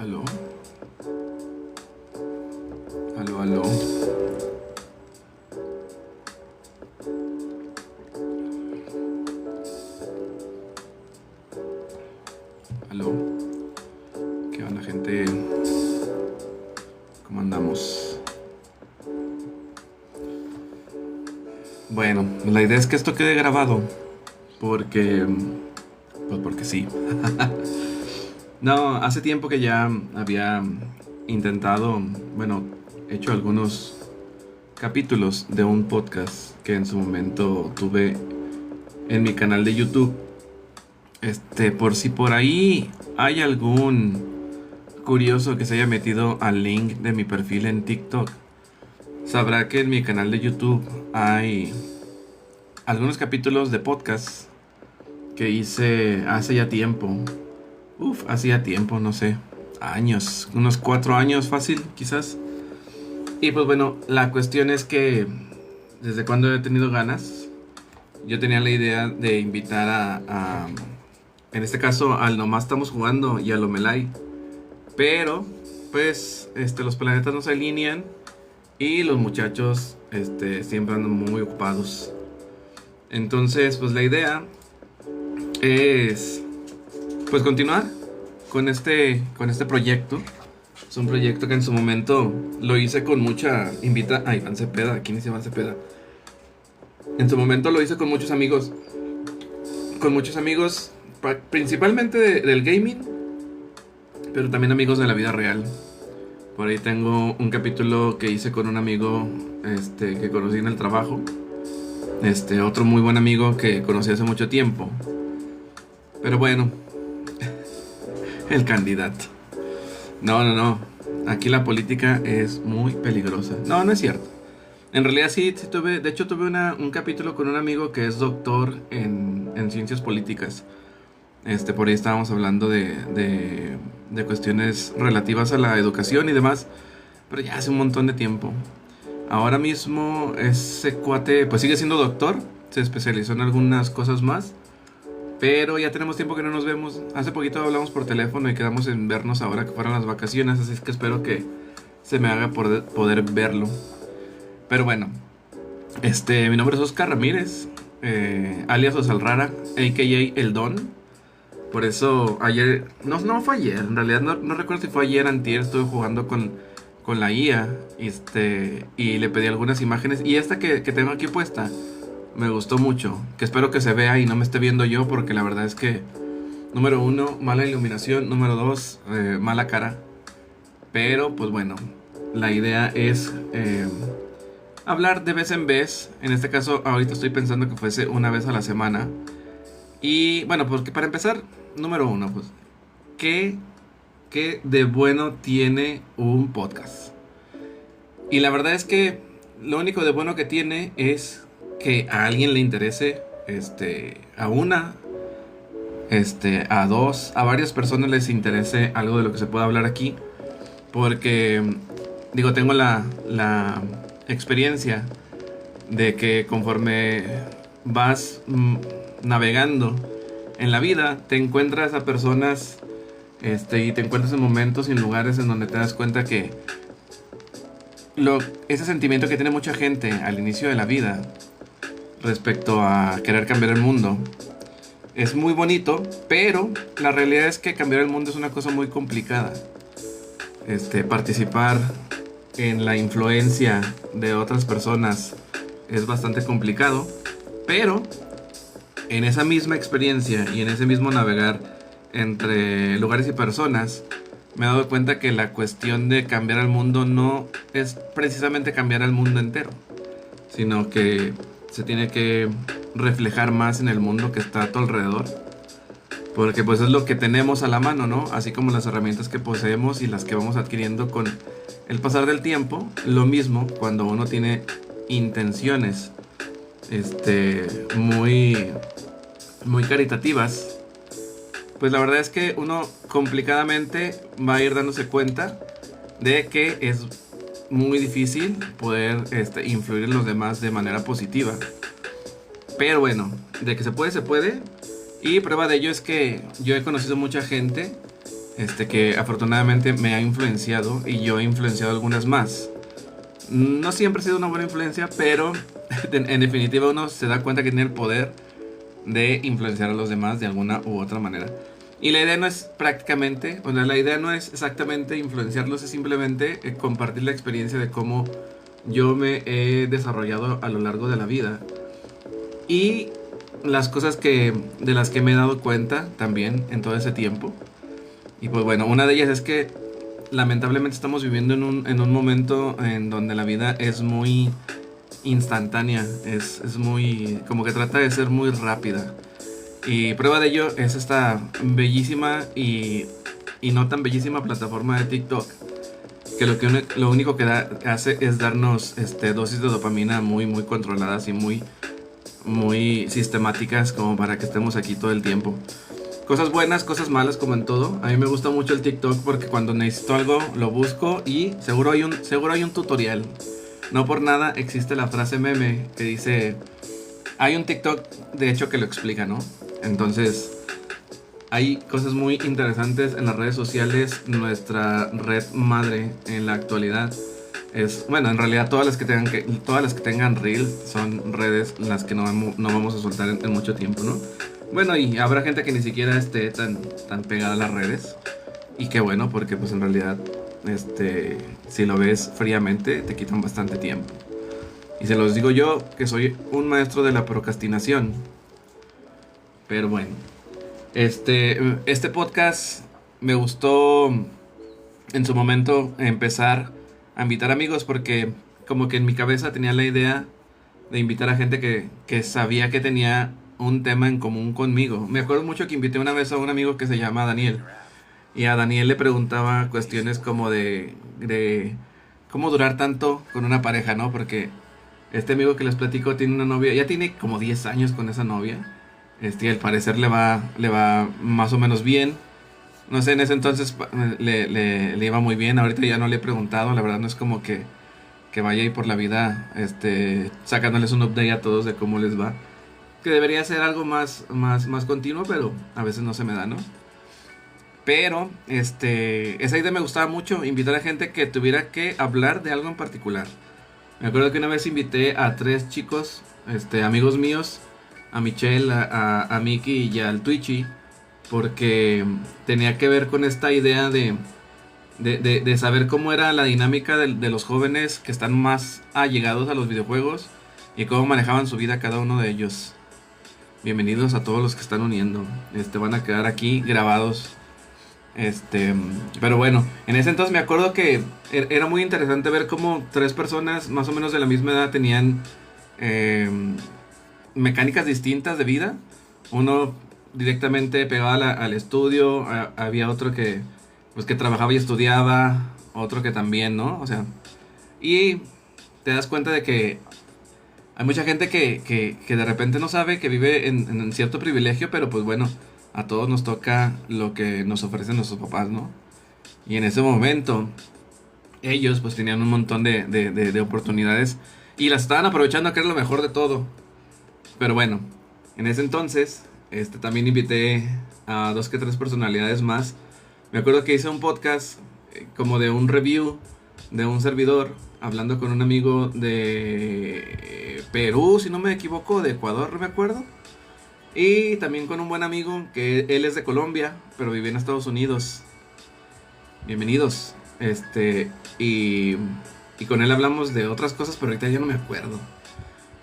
Aló, aló, aló. Aló. ¿Qué onda, gente? ¿Cómo andamos? Bueno, la idea es que esto quede grabado porque, pues porque sí. No, hace tiempo que ya había intentado, bueno, hecho algunos capítulos de un podcast que en su momento tuve en mi canal de YouTube. Por si por ahí hay algún curioso que se haya metido al link de mi perfil en TikTok, sabrá que en mi canal de YouTube hay algunos capítulos de podcast que hice hace ya tiempo. Hacía tiempo, no sé, años, unos 4 años fácil, quizás. Y pues bueno, la cuestión es que desde cuando he tenido ganas, yo tenía la idea de invitar en este caso, al Nomás Estamos Jugando y al Omelay. Pero, pues, los planetas no se alinean y los muchachos, siempre andan muy ocupados. Entonces, pues la idea es, pues, continuar con este proyecto. Es un proyecto que en su momento lo hice con mucha Iván Cepeda, ¿quién es Iván Cepeda? En su momento lo hice con muchos amigos. Principalmente del gaming, pero también amigos de la vida real. Por ahí tengo un capítulo que hice con un amigo que conocí en el trabajo. Otro muy buen amigo que conocí hace mucho tiempo. Pero bueno, el candidato. No. Aquí la política es muy peligrosa. No es cierto. En realidad sí tuve, de hecho tuve un capítulo con un amigo que es doctor en ciencias políticas. Por ahí estábamos hablando de cuestiones relativas a la educación y demás, pero ya hace un montón de tiempo. Ahora mismo ese cuate pues sigue siendo doctor, se especializó en algunas cosas más, pero ya tenemos tiempo que no nos vemos. Hace poquito hablamos por teléfono y quedamos en vernos ahora que fueron las vacaciones, así es que espero que se me haga poder verlo. Pero bueno, mi nombre es Oscar Ramírez, alias Osalrara, a.k.a. El Don. Por eso ayer, no fue ayer, en realidad no recuerdo si fue ayer o antier, estuve jugando con la IA, y le pedí algunas imágenes, y esta que tengo aquí puesta, me gustó mucho, que espero que se vea y no me esté viendo yo, porque la verdad es que, número 1, mala iluminación, número 2, mala cara, pero pues bueno, la idea es hablar de vez en vez, en este caso ahorita estoy pensando que fuese una vez a la semana, y bueno, porque para empezar, número 1, pues, ¿qué de bueno tiene un podcast? Y la verdad es que lo único de bueno que tiene es que a alguien le interese, a una, a dos, a varias personas les interese algo de lo que se pueda hablar aquí. Porque, digo, tengo la experiencia de que conforme vas navegando en la vida, te encuentras a personas y te encuentras en momentos y en lugares en donde te das cuenta que ese sentimiento que tiene mucha gente al inicio de la vida respecto a querer cambiar el mundo es muy bonito, pero la realidad es que cambiar el mundo es una cosa muy complicada. Participar en la influencia de otras personas es bastante complicado, pero en esa misma experiencia y en ese mismo navegar entre lugares y personas, me he dado cuenta que la cuestión de cambiar al mundo no es precisamente cambiar al mundo entero, sino que se tiene que reflejar más en el mundo que está a tu alrededor, porque pues es lo que tenemos a la mano, ¿no? Así como las herramientas que poseemos y las que vamos adquiriendo con el pasar del tiempo. Lo mismo cuando uno tiene intenciones muy caritativas, pues la verdad es que uno complicadamente va a ir dándose cuenta de que es muy difícil poder influir en los demás de manera positiva. Pero bueno, de que se puede, se puede. Y prueba de ello es que yo he conocido mucha gente que afortunadamente me ha influenciado y yo he influenciado algunas más. No siempre ha sido una buena influencia, pero en definitiva uno se da cuenta que tiene el poder de influenciar a los demás de alguna u otra manera. Y la idea no es prácticamente, o sea, la idea no es exactamente influenciarlos, es simplemente compartir la experiencia de cómo yo me he desarrollado a lo largo de la vida. Y las cosas de las que me he dado cuenta también en todo ese tiempo. Y pues bueno, una de ellas es que lamentablemente estamos viviendo en un momento en donde la vida es muy instantánea, es muy, como que trata de ser muy rápida. Y prueba de ello es esta bellísima y no tan bellísima plataforma de TikTok, que lo único que hace es darnos dosis de dopamina muy, muy controladas y muy, muy sistemáticas como para que estemos aquí todo el tiempo. Cosas buenas, cosas malas, como en todo. A mí me gusta mucho el TikTok porque cuando necesito algo lo busco y seguro hay un tutorial. No por nada existe la frase meme que dice, hay un TikTok de hecho que lo explica, ¿no? Entonces hay cosas muy interesantes en las redes sociales. Nuestra red madre en la actualidad es, bueno, en realidad todas las que tengan reel son redes las que no vamos a soltar en mucho tiempo, ¿no? Bueno, y habrá gente que ni siquiera esté tan pegada a las redes. Y qué bueno, porque pues en realidad, si lo ves fríamente, te quitan bastante tiempo. Y se los digo yo, que soy un maestro de la procrastinación. Pero bueno, este podcast me gustó en su momento empezar a invitar amigos, porque como que en mi cabeza tenía la idea de invitar a gente que sabía que tenía un tema en común conmigo. Me acuerdo mucho que invité una vez a un amigo que se llama Daniel. Y a Daniel le preguntaba cuestiones como de cómo durar tanto con una pareja, ¿no? Porque este amigo que les platico tiene una novia, ya tiene como 10 años con esa novia. Y al parecer le va más o menos bien. No sé, en ese entonces le iba muy bien. Ahorita ya no le he preguntado, la verdad no es como que vaya ahí por la vida sacándoles un update a todos de cómo les va. Que debería ser algo más continuo, pero a veces no se me da, ¿no? Pero, esa idea me gustaba mucho, invitar a gente que tuviera que hablar de algo en particular. Me acuerdo que una vez invité a 3 chicos, amigos míos, a Michelle, a Miki y al Twitchy, porque tenía que ver con esta idea de saber cómo era la dinámica de los jóvenes que están más allegados a los videojuegos y cómo manejaban su vida cada uno de ellos. Bienvenidos a todos los que están uniendo. Van a quedar aquí grabados. Pero bueno, en ese entonces me acuerdo que era muy interesante ver cómo 3 personas más o menos de la misma edad tenían mecánicas distintas de vida. Uno directamente pegado al estudio, había otro que trabajaba y estudiaba, otro que también, ¿no? O sea, y te das cuenta de que hay mucha gente que de repente no sabe que vive en cierto privilegio, pero pues bueno, a todos nos toca lo que nos ofrecen nuestros papás, ¿no? Y en ese momento, ellos pues tenían un montón de oportunidades y las estaban aprovechando, que era lo mejor de todo. Pero bueno, en ese entonces, también invité a 2 que 3 personalidades más. Me acuerdo que hice un podcast como de un review de un servidor, hablando con un amigo de Perú, si no me equivoco, de Ecuador, no me acuerdo. Y también con un buen amigo que él es de Colombia, pero vive en Estados Unidos. Bienvenidos. Y con él hablamos de otras cosas, pero ahorita ya no me acuerdo.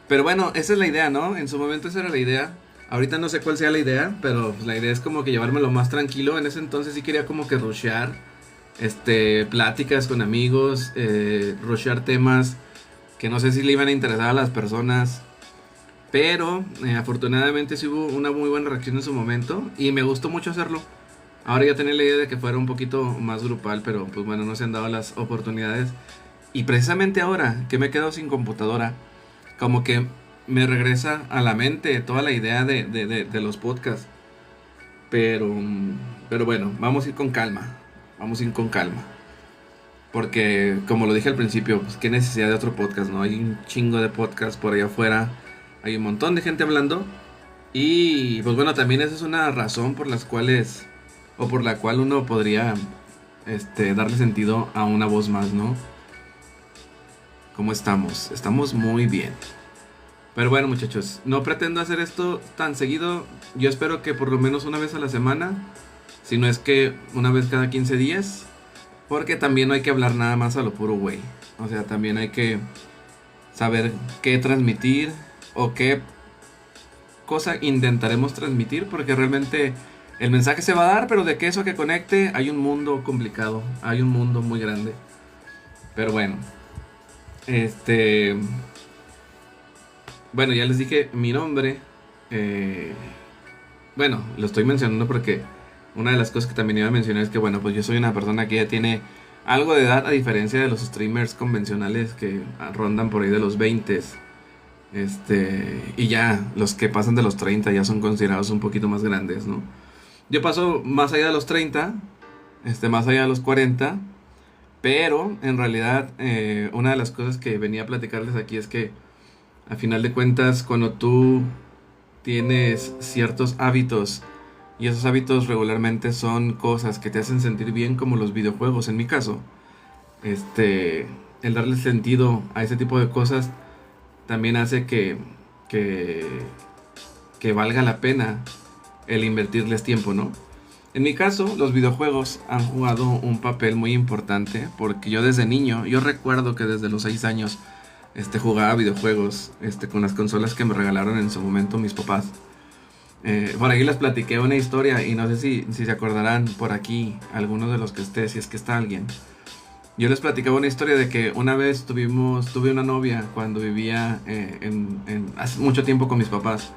Pero bueno, esa es la idea, ¿no? En su momento esa era la idea. Ahorita no sé cuál sea la idea, pero la idea es como que llevármelo más tranquilo. En ese entonces sí quería como que rushear pláticas con amigos, rushear temas que no sé si le iban a interesar a las personas. Pero afortunadamente sí hubo una muy buena reacción en su momento y me gustó mucho hacerlo. Ahora ya tenía la idea de que fuera un poquito más grupal, pero pues bueno, no se han dado las oportunidades. Y precisamente ahora que me he quedado sin computadora, como que me regresa a la mente toda la idea de los podcasts. Pero bueno, vamos a ir con calma. Vamos a ir con calma. Porque como lo dije al principio, pues qué necesidad de otro podcast, ¿no? Hay un chingo de podcasts por allá afuera. Hay un montón de gente hablando. Y pues bueno, también esa es una razón por las cuales, o por la cual uno podría darle sentido a una voz más, ¿no? ¿Cómo estamos? Estamos muy bien. Pero bueno, muchachos, no pretendo hacer esto tan seguido. Yo espero que por lo menos una vez a la semana, si no es que una vez cada 15 días, porque también no hay que hablar nada más a lo puro güey. O sea, también hay que saber qué transmitir o qué cosa intentaremos transmitir, porque realmente el mensaje se va a dar, pero de que eso que conecte, hay un mundo complicado, hay un mundo muy grande. Pero bueno, bueno, ya les dije mi nombre. Bueno, lo estoy mencionando porque una de las cosas que también iba a mencionar es que, bueno, pues yo soy una persona que ya tiene algo de edad, a diferencia de los streamers convencionales que rondan por ahí de los 20. Y ya los que pasan de los 30 ya son considerados un poquito más grandes, ¿no? Yo paso más allá de los 30, más allá de los 40, pero en realidad una de las cosas que venía a platicarles aquí es que a final de cuentas cuando tú tienes ciertos hábitos y esos hábitos regularmente son cosas que te hacen sentir bien, como los videojuegos en mi caso, el darle sentido a ese tipo de cosas también hace que, que valga la pena el invertirles tiempo, ¿no? En mi caso, los videojuegos han jugado un papel muy importante porque yo desde niño, yo recuerdo que desde los 6 años jugaba videojuegos con las consolas que me regalaron en su momento mis papás. Por ahí les platiqué una historia y no sé si se acordarán por aquí, algunos de los que esté, si es que está alguien. Yo les platicaba una historia de que una vez tuve una novia cuando vivía hace mucho tiempo con mis papás.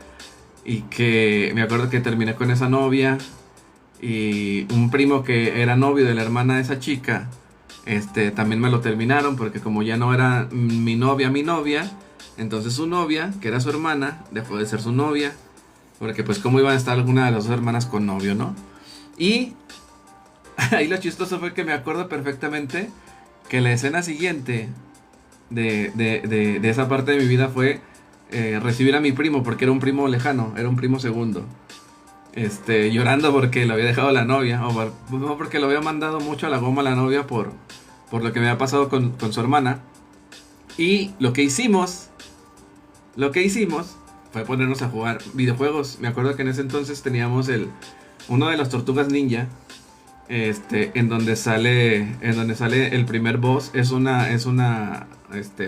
Y que me acuerdo que terminé con esa novia. Y un primo que era novio de la hermana de esa chica, también me lo terminaron. Porque como ya no era mi novia, entonces su novia, que era su hermana, dejó de ser su novia. Porque pues cómo iban a estar alguna de las dos hermanas con novio, ¿no? Y ahí lo chistoso fue que me acuerdo perfectamente que la escena siguiente de esa parte de mi vida fue recibir a mi primo, porque era un primo lejano, era un primo segundo. Llorando porque lo había dejado la novia, no, porque lo había mandado mucho a la goma la novia por lo que me había pasado con su hermana. Y lo que hicimos fue ponernos a jugar videojuegos. Me acuerdo que en ese entonces teníamos uno de las Tortugas Ninja. En donde sale el primer boss es una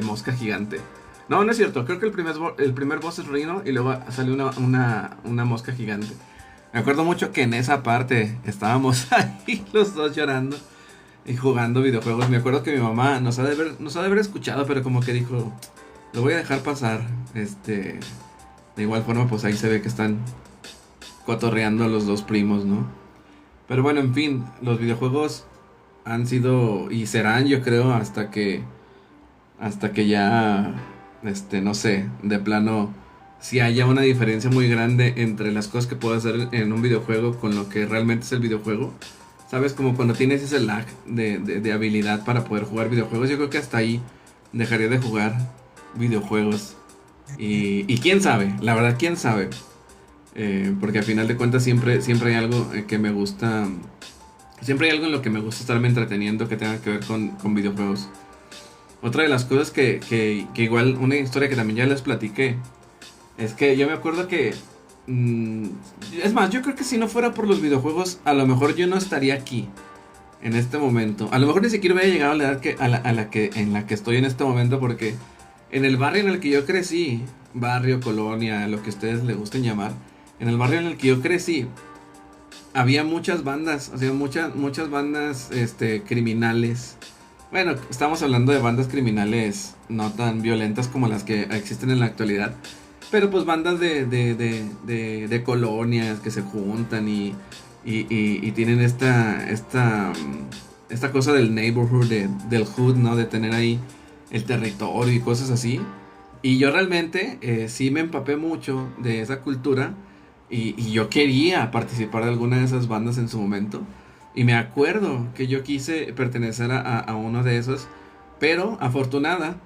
mosca gigante. No, no es cierto, creo que el primer boss es Rhino y luego sale una mosca gigante. Me acuerdo mucho que en esa parte estábamos ahí los dos llorando y jugando videojuegos. Me acuerdo que mi mamá nos ha de haber escuchado, pero como que dijo, lo voy a dejar pasar. De igual forma, pues ahí se ve que están cotorreando los dos primos, ¿no? Pero bueno, en fin, los videojuegos han sido y serán, yo creo, hasta que ya, no sé, de plano, si haya una diferencia muy grande entre las cosas que puedo hacer en un videojuego con lo que realmente es el videojuego. ¿Sabes? Como cuando tienes ese lag de habilidad para poder jugar videojuegos, yo creo que hasta ahí dejaría de jugar videojuegos. Y quién sabe, la verdad, quién sabe. Porque al final de cuentas siempre hay algo que me gusta. Siempre hay algo en lo que me gusta estarme entreteniendo que tenga que ver con videojuegos. Otra de las cosas que igual, una historia que también ya les platiqué, es que yo me acuerdo que es más, yo creo que si no fuera por los videojuegos, a lo mejor yo no estaría aquí en este momento. A lo mejor ni siquiera hubiera llegado a la edad en la que estoy en este momento, porque en el barrio en el que yo crecí, barrio, colonia, lo que ustedes les gusten llamar, en el barrio en el que yo crecí, había muchas bandas, o sea, muchas bandas criminales. Bueno, estamos hablando de bandas criminales no tan violentas como las que existen en la actualidad, pero pues bandas de colonias que se juntan y tienen esta cosa del neighborhood, del hood, ¿no? De tener ahí el territorio y cosas así. Y yo realmente sí me empapé mucho de esa cultura. Y yo quería participar de alguna de esas bandas en su momento. Y me acuerdo que yo quise pertenecer a uno de esos. Pero afortunada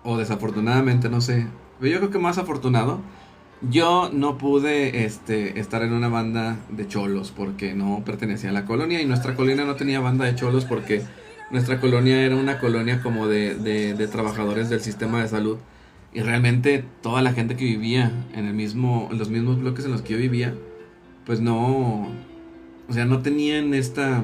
o desafortunadamente, no sé, yo creo que más afortunado, Yo no pude estar en una banda de cholos porque no pertenecía a la colonia y nuestra colonia no tenía banda de cholos porque nuestra colonia era una colonia como de trabajadores del sistema de salud y realmente toda la gente que vivía en los mismos bloques en los que yo vivía, pues no, o sea, no tenían esta,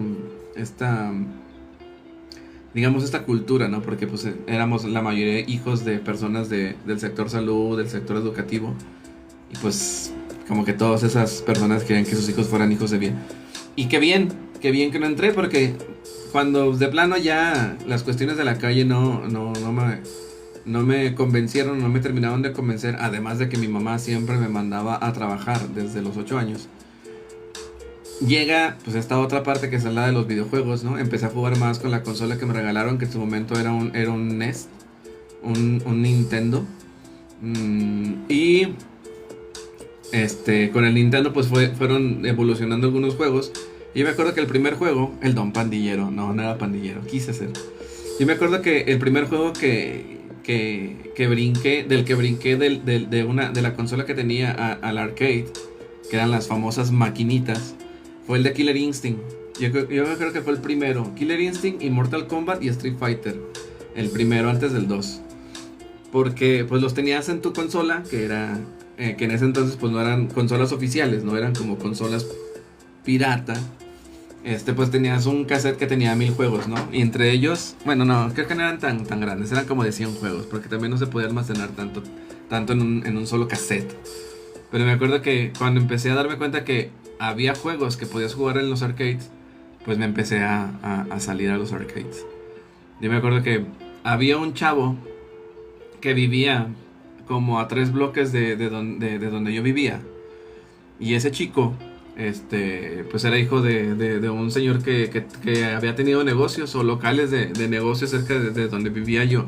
digamos, esta cultura, ¿no? Porque pues éramos la mayoría hijos de personas del sector salud, del sector educativo. Y pues como que todas esas personas querían que sus hijos fueran hijos de bien. Y qué bien que no entré porque cuando de plano ya las cuestiones de la calle no me convencieron, no me terminaron de convencer. Además de que mi mamá siempre me mandaba a trabajar desde los 8 años. Llega pues esta otra parte que es la de los videojuegos, ¿no? Empecé a jugar más con la consola que me regalaron, que en su momento era un NES, un Nintendo. Y con el Nintendo pues fueron evolucionando algunos juegos. Y me acuerdo que el primer juego, el Don Pandillero, no era pandillero, quise ser. Yo me acuerdo que el primer juego que brinqué, del que brinqué de la consola que tenía al arcade, que eran las famosas maquinitas, fue el de Killer Instinct. Yo creo que fue el primero, Killer Instinct y Mortal Kombat y Street Fighter. El primero antes del 2. Porque pues los tenías en tu consola, que en ese entonces pues no eran consolas oficiales, no eran como consolas pirata. Pues tenías un cassette que tenía 1000 juegos, ¿no? Y entre ellos, bueno, no, creo que no eran tan grandes, eran como de 100 juegos, porque también no se podía almacenar tanto en un solo cassette. Pero me acuerdo que cuando empecé a darme cuenta que había juegos que podías jugar en los arcades, pues me empecé a salir a los arcades. Yo me acuerdo que había un chavo que vivía como a 3 bloques de donde yo vivía. Y ese chico, pues era hijo de un señor que había tenido negocios o locales de negocios cerca de donde vivía yo.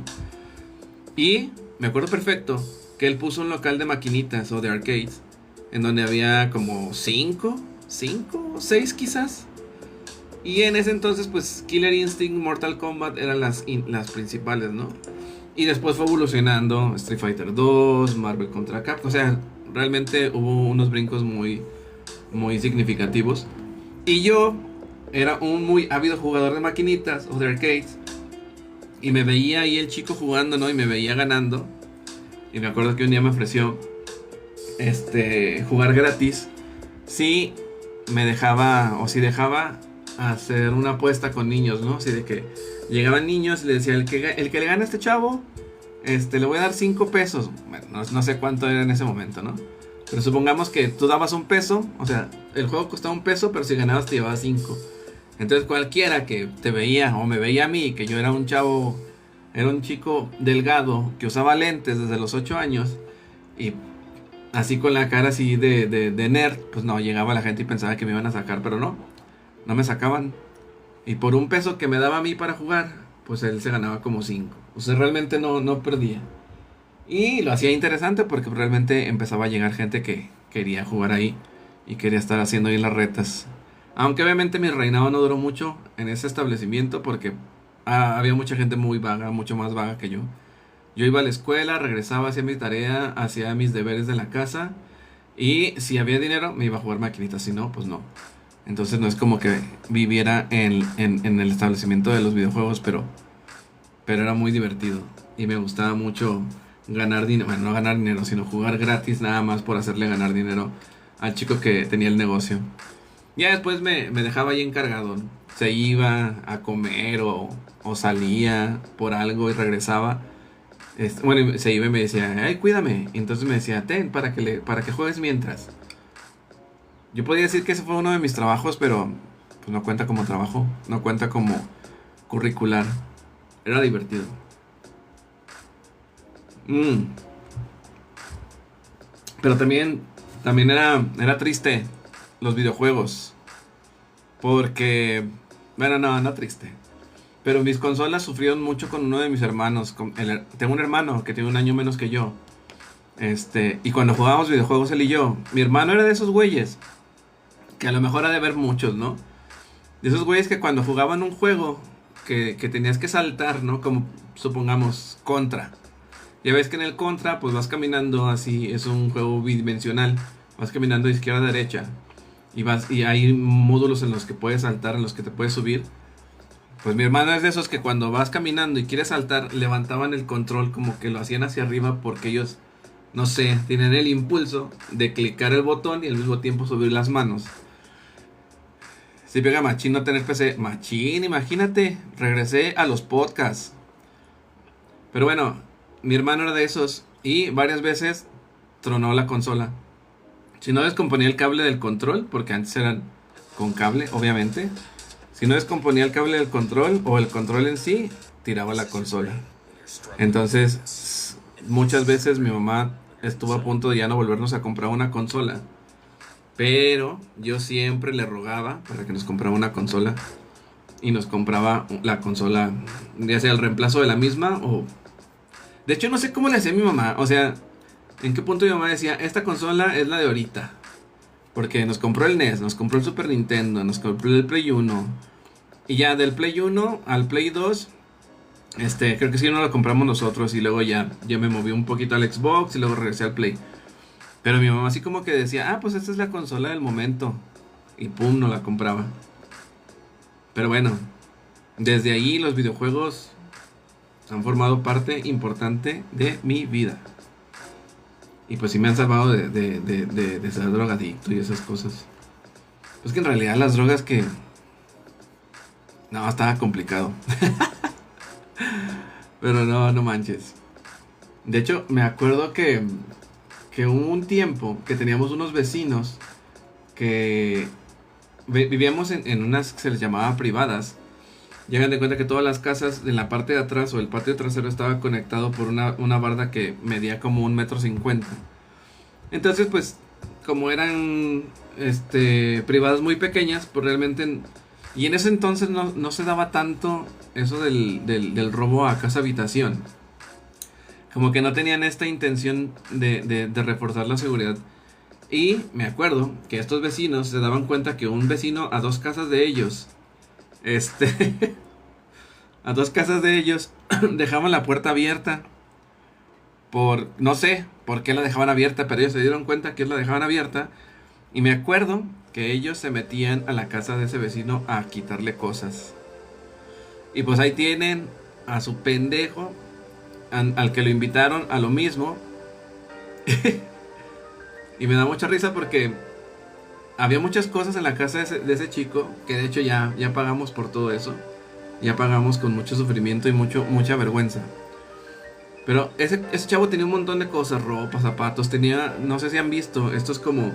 Y me acuerdo perfecto que él puso un local de maquinitas o de arcades, en donde había como 5 o 6 quizás. Y en ese entonces pues Killer Instinct, Mortal Kombat eran las principales, ¿no? Y después fue evolucionando Street Fighter 2, Marvel contra Capcom. O sea, realmente hubo unos brincos muy significativos. Y yo era un muy ávido jugador de maquinitas o de arcades. Y me veía ahí el chico jugando, ¿no? Y me veía ganando. Y me acuerdo que un día me ofreció jugar gratis si me dejaba, o si dejaba hacer una apuesta con niños, ¿no? Así de que llegaban niños y le decía, el que le gane a este chavo, le voy a dar 5 pesos. Bueno, no sé cuánto era en ese momento, ¿no? Pero supongamos que tú dabas un peso, o sea, el juego costaba un peso, pero si ganabas te llevabas 5. Entonces cualquiera que te veía o me veía a mí, que yo era un chavo, era un chico delgado que usaba lentes desde los 8 años y así con la cara así de nerd, pues no, llegaba la gente y pensaba que me iban a sacar, pero no me sacaban. Y por un peso que me daba a mí para jugar, pues él se ganaba como 5. O sea, realmente no perdía. Y lo hacía interesante porque realmente empezaba a llegar gente que quería jugar ahí y quería estar haciendo ahí las retas. Aunque obviamente mi reinado no duró mucho en ese establecimiento porque había mucha gente muy vaga, mucho más vaga que yo. Yo iba a la escuela, regresaba, hacía mi tarea, hacía mis deberes de la casa y si había dinero me iba a jugar maquinitas, si no, pues no. Entonces no es como que viviera en el establecimiento de los videojuegos, pero era muy divertido y me gustaba mucho ganar dinero, bueno, no ganar dinero, sino jugar gratis nada más por hacerle ganar dinero al chico que tenía el negocio. Ya después me dejaba ahí encargado, ¿no? Se iba a comer o salía por algo y regresaba. Bueno, se iba y me decía, ay, cuídame. Y entonces me decía, ten, para que juegues mientras. Yo podría decir que ese fue uno de mis trabajos, pero pues no cuenta como trabajo, no cuenta como curricular. Era divertido. Pero también era triste los videojuegos. Porque, bueno, no triste. Pero mis consolas sufrieron mucho con uno de mis hermanos. Tengo un hermano que tiene un año menos que yo. Y cuando jugábamos videojuegos él y yo, mi hermano era de esos güeyes que a lo mejor ha de ver muchos, ¿no? De esos güeyes que cuando jugaban un juego que tenías que saltar, ¿no? Como supongamos Contra. Ya ves que en el Contra, pues vas caminando así, es un juego bidimensional. Vas caminando de izquierda a derecha. Y hay módulos en los que puedes saltar, en los que te puedes subir. Pues mi hermano es de esos que cuando vas caminando y quieres saltar, levantaban el control como que lo hacían hacia arriba porque ellos, no sé, tienen el impulso de clicar el botón y al mismo tiempo subir las manos. Si pega machín no tener PC. Machín, imagínate, regresé a los podcasts. Pero bueno, mi hermano era de esos y varias veces tronó la consola. Si no descomponía el cable del control, porque antes eran con cable, obviamente. Si no descomponía el cable del control o el control en sí, tiraba la consola. Entonces, muchas veces mi mamá estuvo a punto de ya no volvernos a comprar una consola. Pero yo siempre le rogaba para que nos comprara una consola. Y nos compraba la consola, ya sea el reemplazo de la misma o... De hecho, no sé cómo le hacía mi mamá. O sea, en qué punto mi mamá decía, esta consola es la de ahorita. Porque nos compró el NES, nos compró el Super Nintendo, nos compró el Play 1. Y ya del Play 1 al Play 2, creo que sí no lo compramos nosotros. Y luego ya me moví un poquito al Xbox y luego regresé al Play. Pero mi mamá así como que decía, pues esta es la consola del momento. Y pum, no la compraba. Pero bueno, desde ahí los videojuegos han formado parte importante de mi vida. Y pues sí me han salvado de ser drogadicto y esas cosas. Pues que en realidad las drogas que... No, estaba complicado. Pero no manches. De hecho, me acuerdo que hubo un tiempo que teníamos unos vecinos que vivíamos en unas que se les llamaba privadas. Llegan de cuenta que todas las casas en la parte de atrás o el patio trasero estaba conectado por una barda que medía como 1,50 m. Entonces, pues, como eran privadas muy pequeñas, pues realmente... Y en ese entonces no se daba tanto eso del robo a casa habitación. Como que no tenían esta intención de reforzar la seguridad. Y me acuerdo que estos vecinos se daban cuenta que un vecino a 2 casas de ellos... a 2 casas de ellos dejaban la puerta abierta. No sé por qué la dejaban abierta, pero ellos se dieron cuenta que la dejaban abierta. Y me acuerdo que ellos se metían a la casa de ese vecino a quitarle cosas. Y pues ahí tienen a su pendejo, al que lo invitaron a lo mismo. Y me da mucha risa porque había muchas cosas en la casa de ese chico, que de hecho ya pagamos por todo eso. Ya pagamos con mucho sufrimiento y mucha vergüenza. Pero ese chavo tenía un montón de cosas, ropa, zapatos, tenía, no sé si han visto, estos como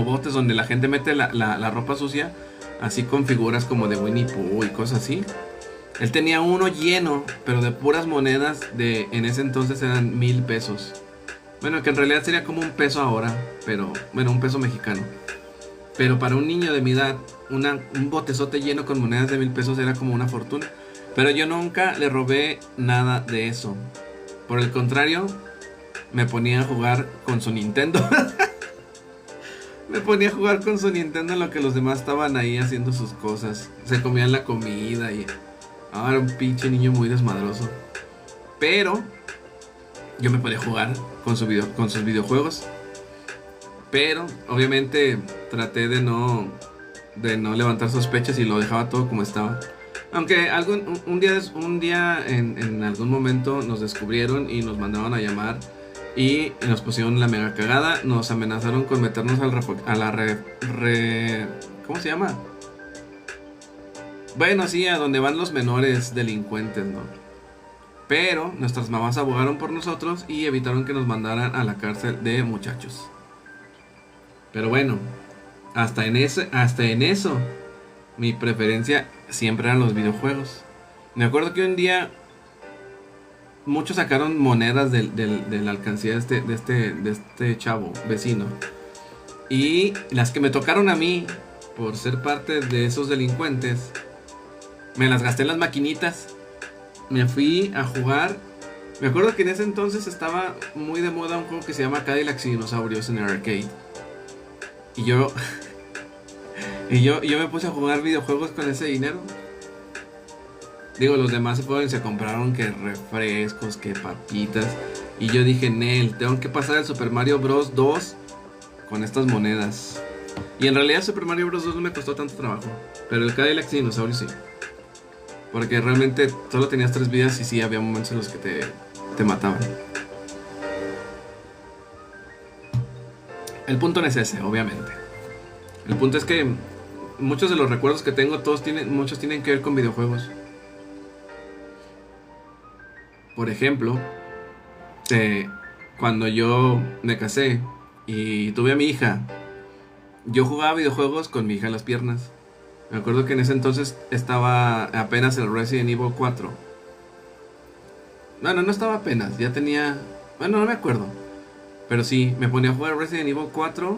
botes donde la gente mete la ropa sucia, así con figuras como de Winnie Pooh y cosas así. Él tenía uno lleno, pero de puras monedas en ese entonces eran 1,000 pesos. Bueno, que en realidad sería como un peso ahora, pero, bueno, un peso mexicano. Pero para un niño de mi edad, un botezote lleno con monedas de 1,000 pesos era como una fortuna. Pero yo nunca le robé nada de eso. Por el contrario, me ponía a jugar con su Nintendo. Me ponía a jugar con su Nintendo en lo que los demás estaban ahí haciendo sus cosas. Se comían la comida y... era un pinche niño muy desmadroso. Pero yo me podía jugar con sus videojuegos. Pero obviamente traté de no levantar sospechas y lo dejaba todo como estaba. Aunque un día en algún momento nos descubrieron y nos mandaron a llamar y nos pusieron la mega cagada. Nos amenazaron con meternos ¿cómo se llama? Bueno, sí, a donde van los menores delincuentes, ¿no? Pero nuestras mamás abogaron por nosotros y evitaron que nos mandaran a la cárcel de muchachos. Pero bueno, hasta en eso mi preferencia siempre eran los videojuegos. Me acuerdo que un día muchos sacaron monedas de la alcancía de este chavo vecino. Y las que me tocaron a mí, por ser parte de esos delincuentes, me las gasté en las maquinitas. Me fui a jugar. Me acuerdo que en ese entonces estaba muy de moda un juego que se llama Cadillacs y Dinosaurios en el arcade. Y yo me puse a jugar videojuegos con ese dinero. Digo, los demás se fueron y se compraron que refrescos, que papitas. Y yo dije, Nel, tengo que pasar el Super Mario Bros. 2 con estas monedas. Y en realidad Super Mario Bros. 2 no me costó tanto trabajo. Pero el Cadillac Dinosaurio sí. Porque realmente solo tenías 3 vidas y sí, había momentos en los que te mataban. El punto no es ese, obviamente. El punto es que muchos de los recuerdos que tengo, muchos tienen que ver con videojuegos. Por ejemplo, cuando yo me casé y tuve a mi hija, yo jugaba videojuegos con mi hija en las piernas. Me acuerdo que en ese entonces estaba apenas el Resident Evil 4. Bueno, no estaba apenas, ya tenía... Bueno, no me acuerdo. Pero sí, me ponía a jugar Resident Evil 4,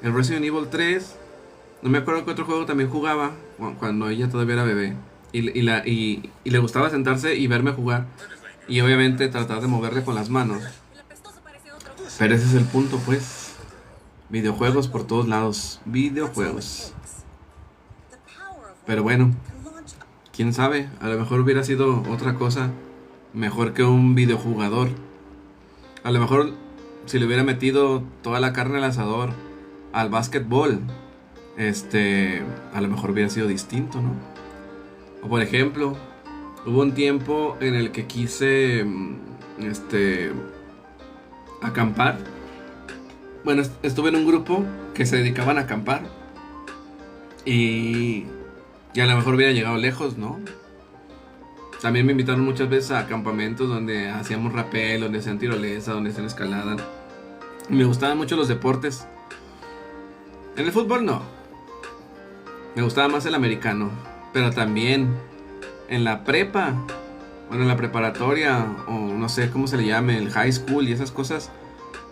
el Resident Evil 3. No me acuerdo qué otro juego también jugaba cuando ella todavía era bebé. Y le gustaba sentarse y verme jugar. Y obviamente tratar de moverle con las manos. Pero ese es el punto, pues. Videojuegos por todos lados. Videojuegos. Pero bueno, quién sabe, a lo mejor hubiera sido otra cosa mejor que un videojugador. A lo mejor si le hubiera metido toda la carne al asador al básquetbol, a lo mejor hubiera sido distinto, ¿no? O por ejemplo, hubo un tiempo en el que quise acampar. Bueno, estuve en un grupo que se dedicaban a acampar y a lo mejor hubiera llegado lejos, ¿no? También me invitaron muchas veces a campamentos donde hacíamos rapel, donde hacían tirolesa, donde hacían escalada. Me gustaban mucho los deportes. En el fútbol no. Me gustaba más el americano. Pero también en la prepa, bueno, en la preparatoria, o no sé cómo se le llame, el high school y esas cosas,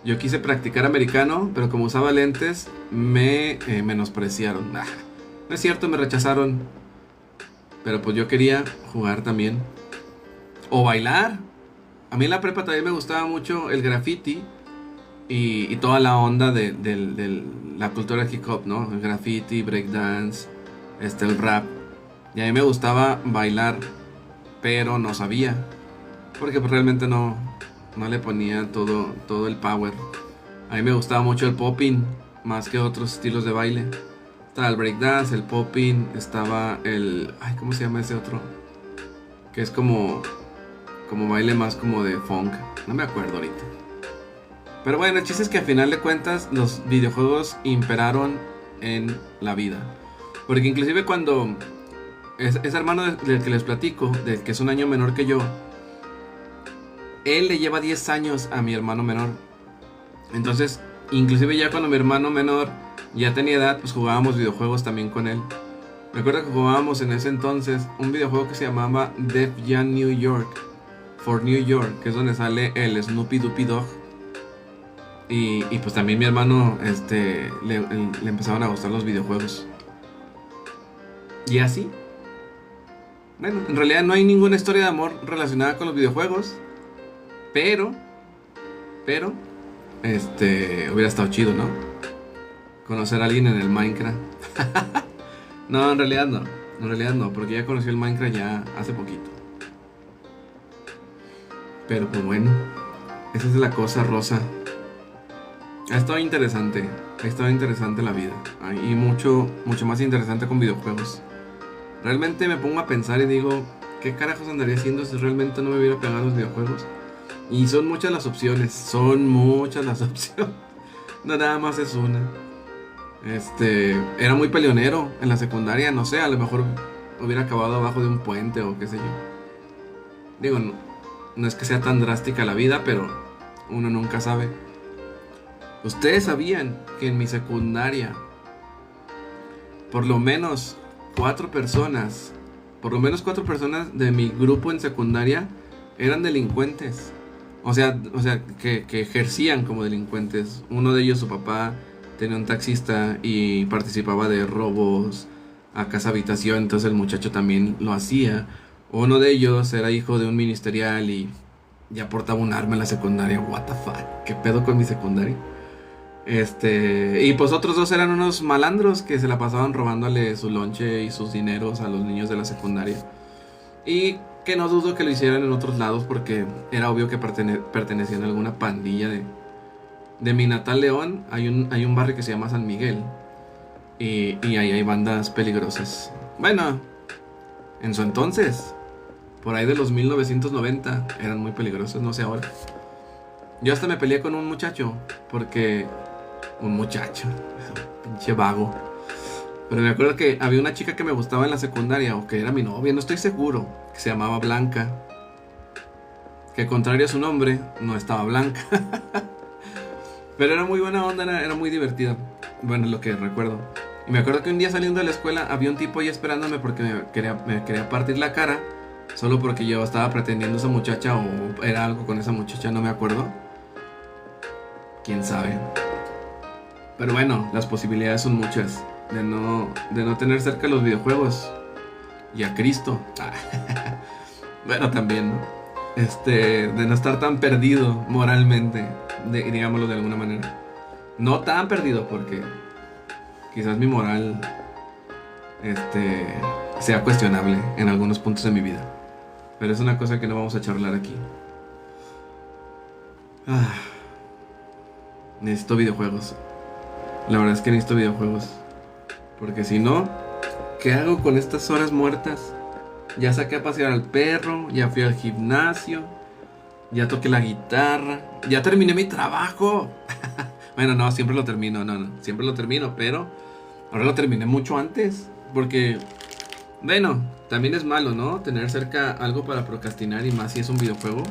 yo quise practicar americano, pero como usaba lentes, me menospreciaron. No es cierto, me rechazaron. Pero pues yo quería jugar también. O bailar. A mí en la prepa también me gustaba mucho el graffiti. Y toda la onda de la cultura hip hop, ¿no? El graffiti, breakdance, el rap. Y a mí me gustaba bailar, pero no sabía. Porque pues realmente no le ponía todo el power. A mí me gustaba mucho el popping, más que otros estilos de baile. Estaba el breakdance, el popping, estaba el... Ay, ¿cómo se llama ese otro? Que es como baile más como de funk. No me acuerdo ahorita. Pero bueno, el chiste es que al final de cuentas los videojuegos imperaron en la vida. Porque inclusive cuando ese hermano del que les platico, del que es un año menor que yo, él le lleva 10 años a mi hermano menor. Entonces, inclusive ya cuando mi hermano menor ya tenía edad, pues jugábamos videojuegos también con él. Me acuerdo que jugábamos en ese entonces un videojuego que se llamaba Def Jam New York, for New York, que es donde sale el Snoopy Doopy Dog. Y pues también mi hermano le empezaban a gustar los videojuegos. Y así. Bueno, en realidad no hay ninguna historia de amor relacionada con los videojuegos. Pero hubiera estado chido, ¿no? Conocer a alguien en el Minecraft. No, en realidad no. En realidad no, porque ya conocí el Minecraft ya hace poquito. Pero pues bueno, esa es la cosa, Rosa. Ha estado interesante la vida. Y mucho más interesante con videojuegos. Realmente me pongo a pensar y digo, ¿qué carajos andaría haciendo si realmente no me hubiera pegado los videojuegos? Y son muchas las opciones. No nada más es una. Era muy peleonero en la secundaria. No sé, a lo mejor hubiera acabado abajo de un puente o qué sé yo. Digo, no es que sea tan drástica la vida, pero uno nunca sabe. ¿Ustedes sabían que en mi secundaria por lo menos 4 personas de mi grupo en secundaria eran delincuentes? O sea, que ejercían como delincuentes. Uno de ellos, su papá, tenía un taxista y participaba de robos a casa habitación, entonces el muchacho también lo hacía. Uno de ellos era hijo de un ministerial y ya portaba un arma en la secundaria. What the fuck, ¿qué pedo con mi secundaria? Y pues otros 2 eran unos malandros que se la pasaban robándole su lonche y sus dineros a los niños de la secundaria. Y que no dudo que lo hicieran en otros lados porque era obvio que pertenecían a alguna pandilla de mi natal León. Hay un barrio que se llama San Miguel y ahí hay bandas peligrosas. Bueno, en su entonces, por ahí de los 1990, eran muy peligrosas, no sé ahora. Yo hasta me peleé con un muchacho porque... Un muchacho, pinche vago. Pero me acuerdo que había una chica que me gustaba en la secundaria, o que era mi novia, no estoy seguro, que se llamaba Blanca. Que contrario a su nombre, no estaba blanca. Pero era muy buena onda, era muy divertida. Bueno, es lo que recuerdo. Y me acuerdo que un día saliendo de la escuela había un tipo ahí esperándome porque me quería partir la cara. Solo porque yo estaba pretendiendo a esa muchacha o era algo con esa muchacha, no me acuerdo. Quién sabe. Pero bueno, las posibilidades son muchas de no tener cerca los videojuegos y a Cristo. Bueno, también, ¿no? De no estar tan perdido moralmente, digámoslo de alguna manera. No tan perdido porque quizás mi moral sea cuestionable en algunos puntos de mi vida. Pero es una cosa que no vamos a charlar aquí. Necesito videojuegos. La verdad es que necesito videojuegos. Porque si no, ¿qué hago con estas horas muertas? Ya saqué a pasear al perro, ya fui al gimnasio, ya toqué la guitarra, ya terminé mi trabajo. Bueno, no, siempre lo termino, siempre lo termino, pero ahora lo terminé mucho antes. Porque, bueno, también es malo, ¿no? Tener cerca algo para procrastinar y más si es un videojuego.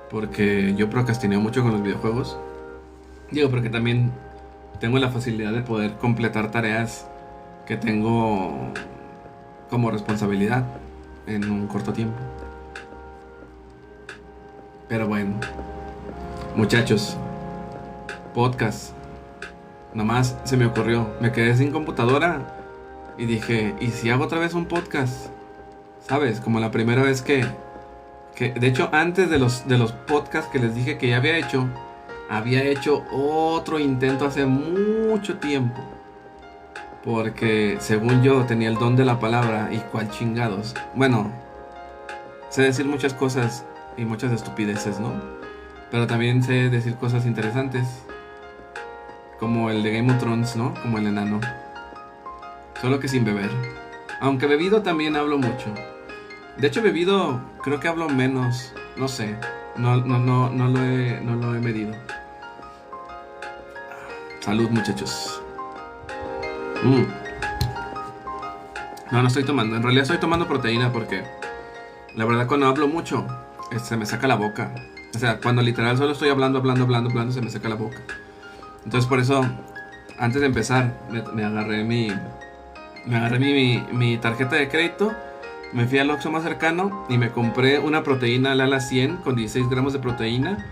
Porque yo procrastineo mucho con los videojuegos. Digo, porque también tengo la facilidad de poder completar tareas que tengo como responsabilidad en un corto tiempo. Pero bueno, muchachos, podcast. Nomás se me ocurrió, me quedé sin computadora y dije, ¿y si hago otra vez un podcast? ¿Sabes? Como la primera vez que de hecho antes de los podcasts que les dije que ya había hecho otro intento hace mucho tiempo. Porque según yo tenía el don de la palabra y cuál chingados. Bueno, sé decir muchas cosas y muchas estupideces, ¿no? Pero también sé decir cosas interesantes. Como el de Game of Thrones, ¿no? Como el enano. Solo que sin beber. Aunque bebido también hablo mucho. De hecho bebido creo que hablo menos. No sé. No lo he medido. Salud, muchachos. No estoy tomando. En realidad estoy tomando proteína porque la verdad cuando hablo mucho se me saca la boca. O sea, cuando literal solo estoy hablando se me saca la boca. Entonces por eso antes de empezar me agarré mi tarjeta de crédito. Me fui al Oxxo más cercano y me compré una proteína Lala 100 con 16 gramos de proteína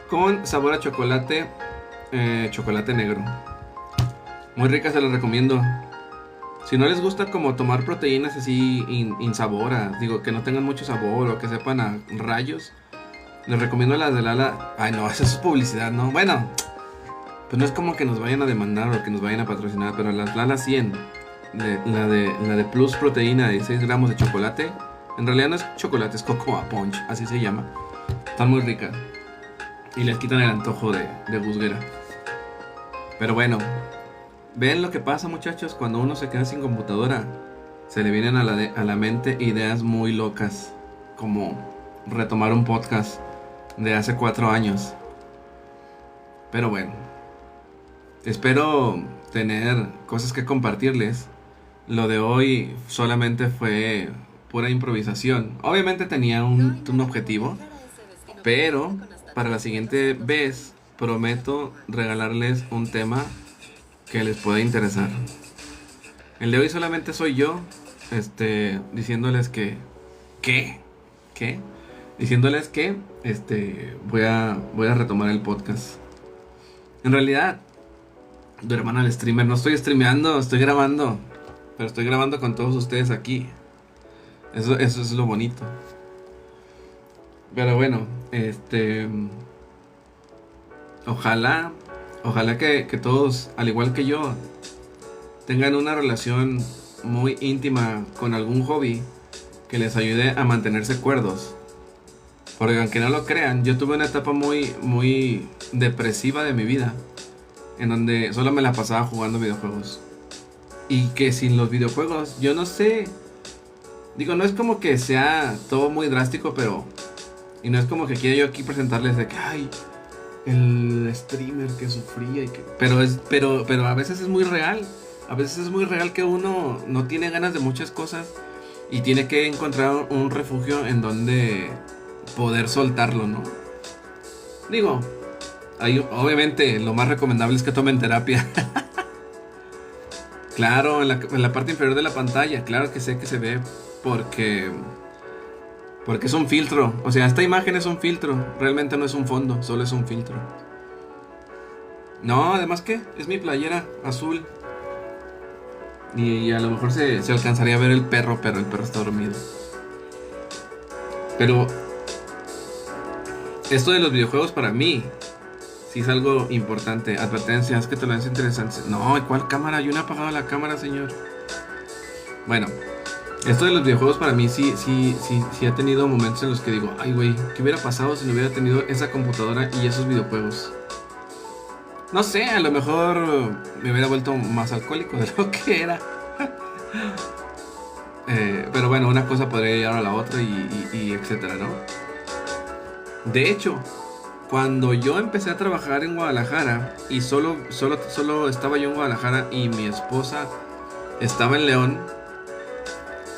con sabor a chocolate negro. Muy rica, se las recomiendo. Si no les gusta como tomar proteínas así insaboras, digo, que no tengan mucho sabor o que sepan a rayos, les recomiendo las de Lala. Ay no, esa es publicidad, ¿no? Bueno, pues no es como que nos vayan a demandar o que nos vayan a patrocinar, pero las Lala 100, la de Plus proteína de 16 gramos de chocolate, en realidad no es chocolate, es Cocoa Punch, así se llama. Están muy ricas y les quitan el antojo de gusguera. Pero bueno, ven lo que pasa, muchachos, cuando uno se queda sin computadora. Se le vienen a la mente ideas muy locas, como retomar un podcast de hace 4 años. Pero bueno, espero tener cosas que compartirles. Lo de hoy solamente fue pura improvisación. Obviamente tenía un objetivo, pero para la siguiente vez prometo regalarles un tema que les pueda interesar. El de hoy solamente soy yo, diciéndoles diciéndoles que voy a retomar el podcast. En realidad, tu hermano el streamer, no estoy streameando, estoy grabando, pero estoy grabando con todos ustedes aquí. Eso es lo bonito. Pero bueno, ojalá que todos, al igual que yo, tengan una relación muy íntima con algún hobby que les ayude a mantenerse cuerdos. Porque aunque no lo crean, yo tuve una etapa muy depresiva de mi vida, en donde solo me la pasaba jugando videojuegos. Y que sin los videojuegos, yo no sé. Digo, no es como que sea todo muy drástico, pero... Y no es como que quiera yo aquí presentarles de que, ay, el streamer que sufría y que... Pero a veces es muy real. A veces es muy real que uno no tiene ganas de muchas cosas y tiene que encontrar un refugio en donde poder soltarlo, ¿no? Digo, obviamente lo más recomendable es que tomen terapia. Claro, en la parte inferior de la pantalla, claro que sé que se ve porque es un filtro. O sea, esta imagen es un filtro, realmente no es un fondo, solo es un filtro. No, además que es mi playera azul. Y a lo mejor se alcanzaría a ver el perro, pero el perro está dormido. Pero esto de los videojuegos para mí sí es algo importante. Advertencias que te lo hacen interesante. No, ¿cuál cámara? Yo no he apagado la cámara, señor. Bueno, esto de los videojuegos para mí sí ha tenido momentos en los que digo, ay güey, ¿qué hubiera pasado si no hubiera tenido esa computadora y esos videojuegos? No sé, a lo mejor me hubiera vuelto más alcohólico de lo que era. Pero bueno, una cosa podría llevar a la otra y etcétera, ¿no? De hecho, cuando yo empecé a trabajar en Guadalajara y solo estaba yo en Guadalajara y mi esposa estaba en León,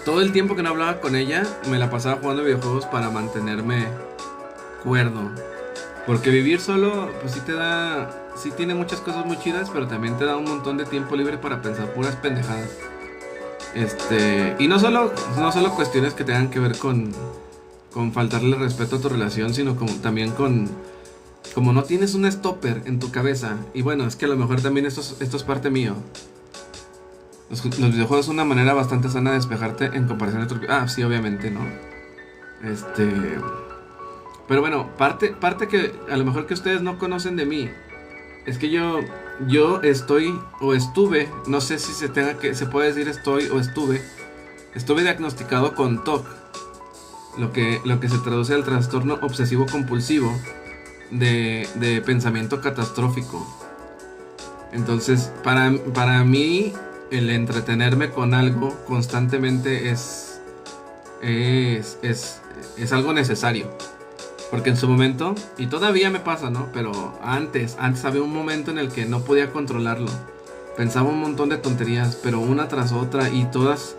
todo el tiempo que no hablaba con ella me la pasaba jugando videojuegos para mantenerme cuerdo. Porque vivir solo, pues sí tiene muchas cosas muy chidas, pero también te da un montón de tiempo libre para pensar puras pendejadas. Y no solo cuestiones que tengan que ver con faltarle respeto a tu relación, sino también como no tienes un stopper en tu cabeza. Y bueno, es que a lo mejor también esto es parte mío. Los videojuegos son una manera bastante sana de despejarte en comparación a otros. Ah, sí, obviamente, ¿no? Pero bueno, parte que a lo mejor que ustedes no conocen de mí es que yo estoy o estuve, no sé si se puede decir estoy o estuve diagnosticado con TOC, lo que se traduce al trastorno obsesivo compulsivo de pensamiento catastrófico. Entonces, para mí el entretenerme con algo constantemente es algo necesario. Porque en su momento, y todavía me pasa, ¿no? Pero antes había un momento en el que no podía controlarlo. Pensaba un montón de tonterías, pero una tras otra, y todas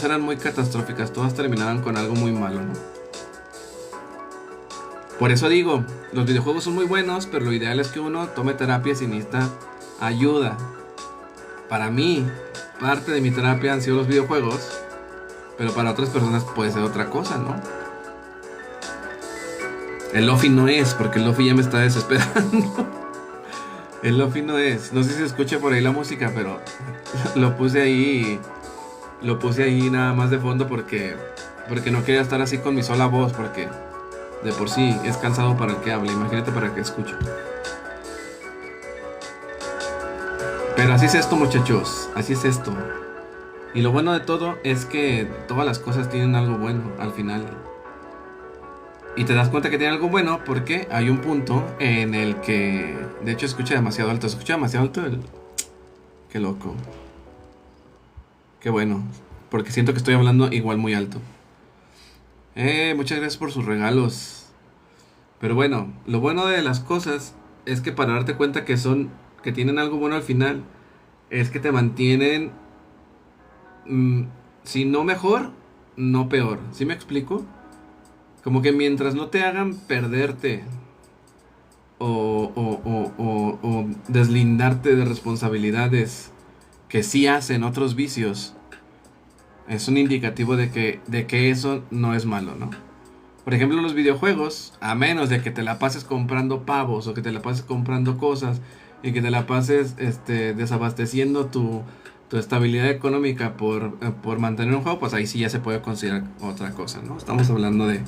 eran muy catastróficas, todas terminaban con algo muy malo, ¿no? Por eso digo, los videojuegos son muy buenos, pero lo ideal es que uno tome terapia si necesita ayuda. Para mí, parte de mi terapia han sido los videojuegos, pero para otras personas puede ser otra cosa, ¿no? El Lofi no es, porque el Lofi ya me está desesperando. El Lofi no es. No sé si se escucha por ahí la música, pero lo puse ahí nada más de fondo porque no quería estar así con mi sola voz, porque de por sí es cansado para el que hable. Imagínate para el que escucho. Pero así es esto, muchachos. Así es esto. Y lo bueno de todo es que todas las cosas tienen algo bueno al final. Y te das cuenta que tiene algo bueno porque hay un punto en el que... De hecho, escucha demasiado alto. ¿Escucha demasiado alto? Qué loco. Qué bueno. Porque siento que estoy hablando igual muy alto. Muchas gracias por sus regalos. Pero bueno, lo bueno de las cosas es que para darte cuenta que tienen algo bueno al final, es que te mantienen... si no mejor, no peor. ¿Sí me explico? Como que mientras no te hagan perderte o deslindarte de responsabilidades que sí hacen otros vicios, es un indicativo de que eso no es malo, ¿no? Por ejemplo, los videojuegos, a menos de que te la pases comprando pavos o que te la pases comprando cosas y que te la pases desabasteciendo tu estabilidad económica por mantener un juego, pues ahí sí ya se puede considerar otra cosa, ¿no? Estamos hablando de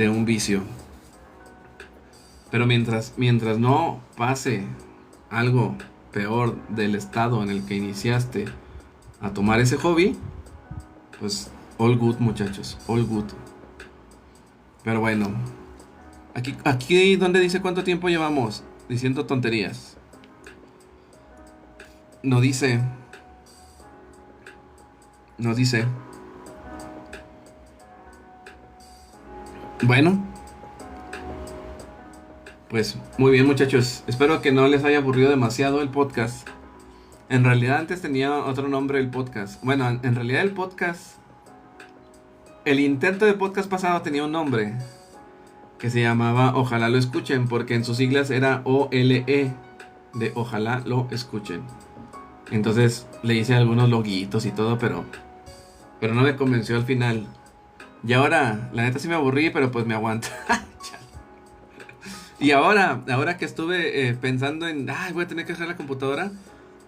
un vicio. Pero mientras no pase algo peor del estado en el que iniciaste a tomar ese hobby, pues All good, muchachos, all good. Pero bueno, aquí donde dice cuánto tiempo llevamos diciendo tonterías. No dice. No dice. Bueno, pues muy bien, muchachos. Espero que no les haya aburrido demasiado el podcast. En realidad antes tenía otro nombre el podcast. Bueno, en realidad el podcast, el intento de podcast pasado tenía un nombre que se llamaba Ojalá lo escuchen, porque en sus siglas era OLE, de Ojalá lo escuchen. Entonces le hice algunos loguitos y todo, pero no me convenció al final. Y ahora, la neta sí me aburrí, pero pues me aguanto. Y ahora que estuve pensando en, voy a tener que hacer la computadora,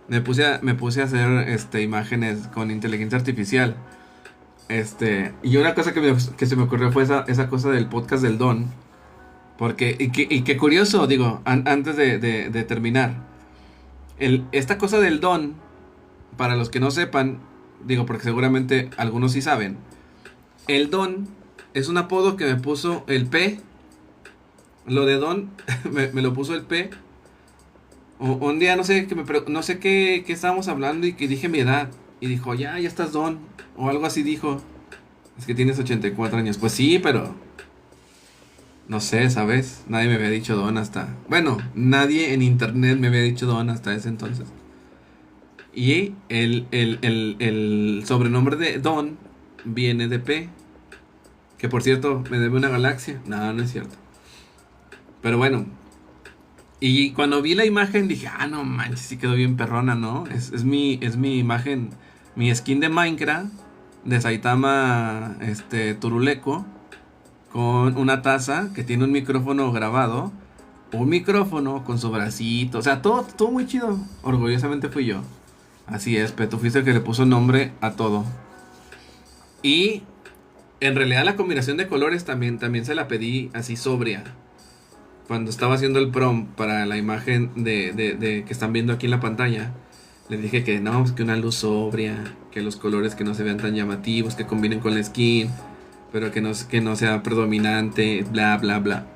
me puse a hacer imágenes con inteligencia artificial. Y una cosa que se me ocurrió fue esa cosa del podcast del Don. Porque, y qué curioso, digo, antes de terminar. Esta cosa del Don, para los que no sepan, digo, porque seguramente algunos sí saben. El Don es un apodo que me puso el P. Lo de Don me lo puso el P. Un día no sé qué estábamos hablando y que dije mi edad. Y dijo, ya estás Don. O algo así dijo. Es que tienes 84 años. Pues sí, pero no sé, ¿sabes? Nadie me había dicho Don hasta... Bueno, nadie en internet me había dicho Don hasta ese entonces. Y el sobrenombre de Don viene de P. Que por cierto, me debe una galaxia. No, no es cierto. Pero bueno. Y cuando vi la imagen dije, no manches, sí quedó bien perrona, ¿no? Es mi imagen, mi skin de Minecraft, de Saitama Turuleco, con una taza que tiene un micrófono grabado, un micrófono con su bracito, o sea, todo muy chido. Orgullosamente fui yo. Así es, pero tú fuiste el que le puso nombre a todo. Y en realidad la combinación de colores también se la pedí así sobria. Cuando estaba haciendo el prompt para la imagen de que están viendo aquí en la pantalla, les dije que no, pues que una luz sobria, que los colores que no se vean tan llamativos, que combinen con la skin, pero que no sea predominante, bla, bla, bla.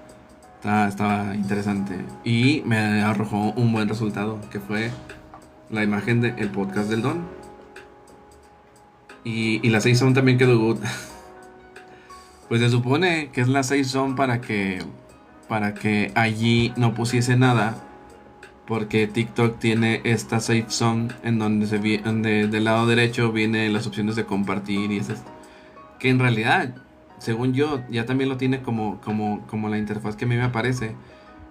Estaba interesante. Y me arrojó un buen resultado, que fue la imagen del podcast del Don. Y la 6 son también quedó good. Pues se supone que es la 6 son para que allí no pusiese nada, porque TikTok tiene esta safe zone en donde del lado derecho vienen las opciones de compartir y esas, que en realidad, según yo, ya también lo tiene como la interfaz que a mí me aparece,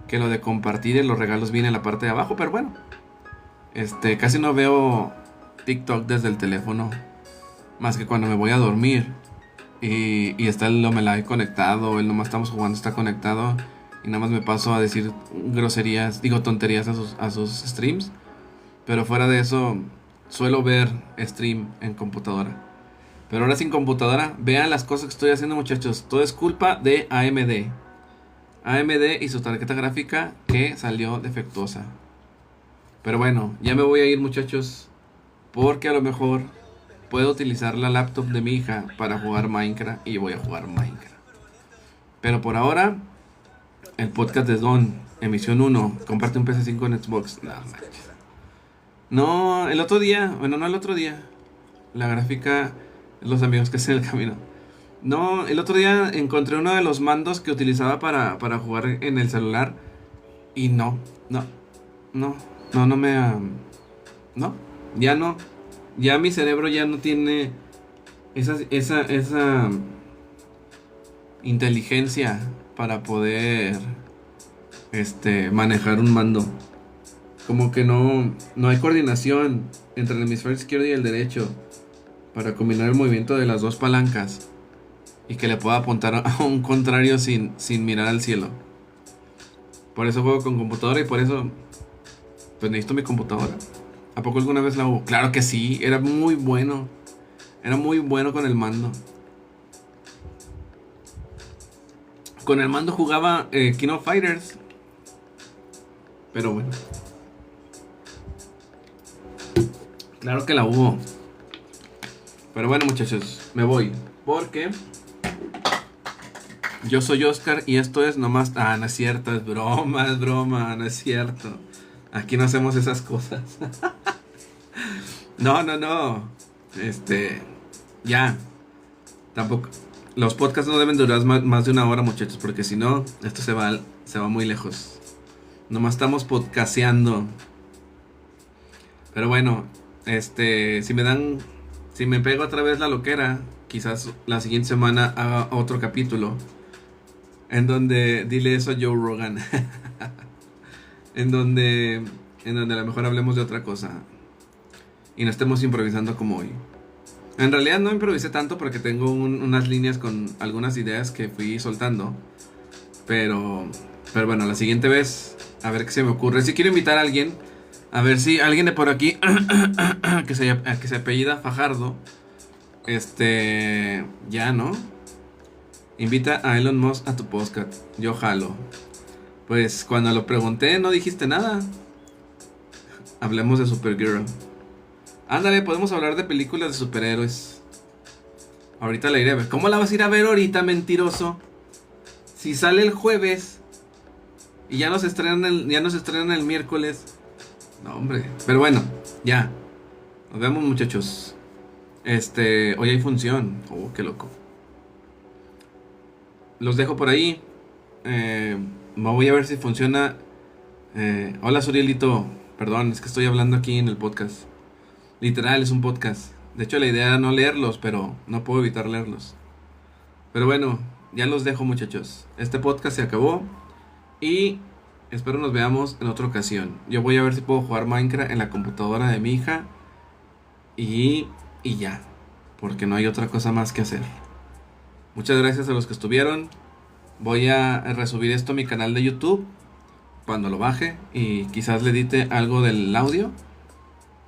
que lo de compartir y los regalos viene en la parte de abajo, pero bueno, casi no veo TikTok desde el teléfono, más que cuando me voy a dormir y está el Omelai conectado, el nomás estamos jugando está conectado. Y nada más me paso a decir groserías, digo tonterías a sus streams. Pero fuera de eso, suelo ver stream en computadora. Pero ahora sin computadora, vean las cosas que estoy haciendo, muchachos. Todo es culpa de AMD. AMD y su tarjeta gráfica que salió defectuosa. Pero bueno, ya me voy a ir, muchachos. Porque a lo mejor puedo utilizar la laptop de mi hija para jugar Minecraft. Y voy a jugar Minecraft. Pero por ahora... El podcast de Don, emisión 1. Comparte un PS5 en Xbox. No manches. No, el otro día. Bueno, no el otro día. La gráfica. Los amigos que hacen el camino. No, el otro día encontré uno de los mandos que utilizaba para jugar en el celular. Y no me. No, ya no. Ya mi cerebro ya no tiene esa inteligencia para poder manejar un mando. Como que no hay coordinación entre el hemisferio izquierdo y el derecho para combinar el movimiento de las dos palancas y que le pueda apuntar a un contrario sin mirar al cielo. Por eso juego con computadora y por eso pues necesito mi computadora. ¿A poco alguna vez la hubo? Claro que sí, era muy bueno. Era muy bueno con el mando. Con el mando jugaba King of Fighters. Pero bueno. Claro que la hubo. Pero bueno, muchachos, me voy. Porque yo soy Oscar y esto es nomás... Ah, no es cierto, es broma, no es cierto. Aquí no hacemos esas cosas. No. Ya. Tampoco. Los podcasts no deben durar más de una hora, muchachos, porque si no, esto se va muy lejos. Nomás estamos podcasteando. Pero bueno, si me pego otra vez la loquera, quizás la siguiente semana haga otro capítulo en donde dile eso a Joe Rogan. en donde a lo mejor hablemos de otra cosa y no estemos improvisando como hoy. En realidad no improvisé tanto porque tengo unas líneas con algunas ideas que fui soltando. Pero bueno, la siguiente vez, a ver qué se me ocurre. Si quiero invitar a alguien, a ver si alguien de por aquí, que se apellida Fajardo, ya, ¿no? Invita a Elon Musk a tu podcast. Yo jalo. Pues cuando lo pregunté no dijiste nada. Hablemos de Supergirl. Ándale, podemos hablar de películas de superhéroes. Ahorita la iré a ver. ¿Cómo la vas a ir a ver ahorita, mentiroso? Si sale el jueves y ya nos estrenan el miércoles. No, hombre. Pero bueno, ya. Nos vemos, muchachos. Hoy hay función. Oh, qué loco. Los dejo por ahí. Me voy a ver si funciona. Hola, Surielito. Perdón, es que estoy hablando aquí en el podcast. Literal, es un podcast. De hecho, la idea era no leerlos, pero no puedo evitar leerlos. Pero bueno, ya los dejo, muchachos. Este podcast se acabó y espero nos veamos en otra ocasión. Yo voy a ver si puedo jugar Minecraft en la computadora de mi hija y ya, porque no hay otra cosa más que hacer. Muchas gracias a los que estuvieron. Voy a resubir esto a mi canal de YouTube cuando lo baje y quizás le edite algo del audio.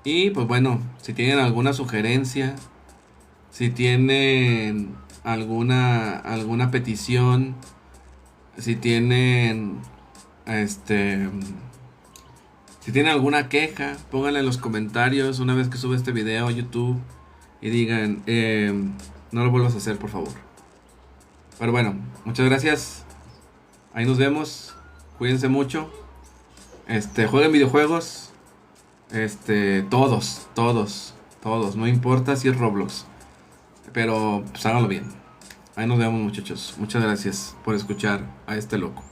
Y pues bueno, si tienen alguna sugerencia, si tienen alguna petición, si tienen si tienen alguna queja, pónganla en los comentarios una vez que sube este video a YouTube y digan, no lo vuelvas a hacer, por favor. Pero bueno, muchas gracias. Ahí nos vemos. Cuídense mucho. Jueguen videojuegos. Todos. No importa si es Roblox. Pero pues háganlo bien. Ahí nos vemos, muchachos. Muchas gracias por escuchar a este loco.